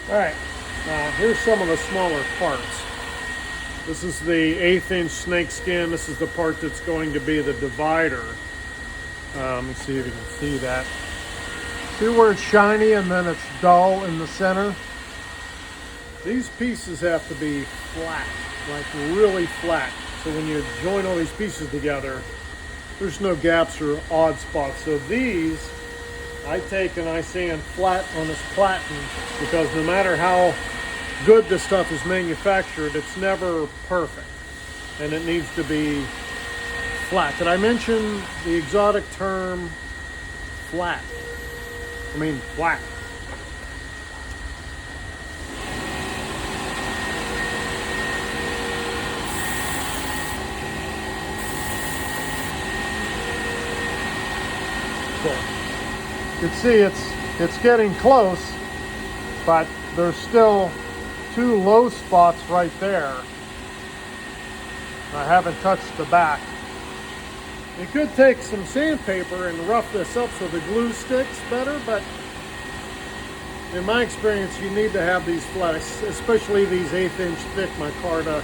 All right, here's some of the smaller parts. This is the 1/8 inch snake skin. This is the part that's going to be the divider. Let me see if you can see that. See where it's shiny and then it's dull in the center? These pieces have to be flat, like really flat. So when you join all these pieces together, there's no gaps or odd spots. So these, I take and I sand flat on this platen, because no matter how good this stuff is manufactured, it's never perfect. And it needs to be flat. Did I mention the exotic term flat? I mean flat. Cool. You can see it's getting close, but there's still 2 low spots right there. I haven't touched the back. You could take some sandpaper and rough this up so the glue sticks better, but in my experience, you need to have these flat, especially these 1/8 inch thick micarta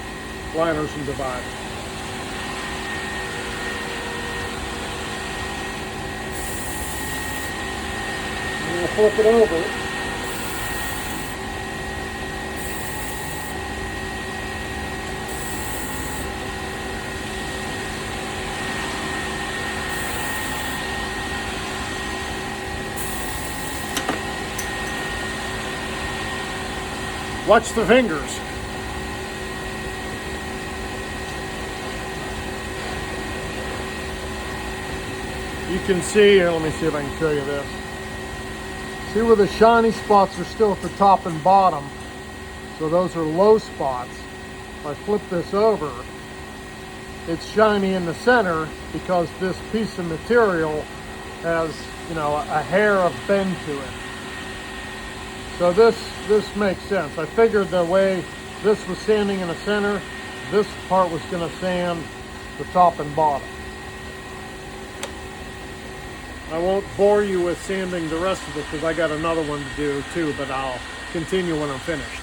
liners and dividers. I'm going to flip it over. Watch the fingers. You can see here, let me see if I can show you this. See where the shiny spots are still at the top and bottom. So those are low spots. If I flip this over, it's shiny in the center because this piece of material has, you know, a hair of bend to it. So this makes sense. I figured the way this was sanding in the center, this part was going to sand the top and bottom. I won't bore you with sanding the rest of it because I got another one to do too, but I'll continue when I'm finished.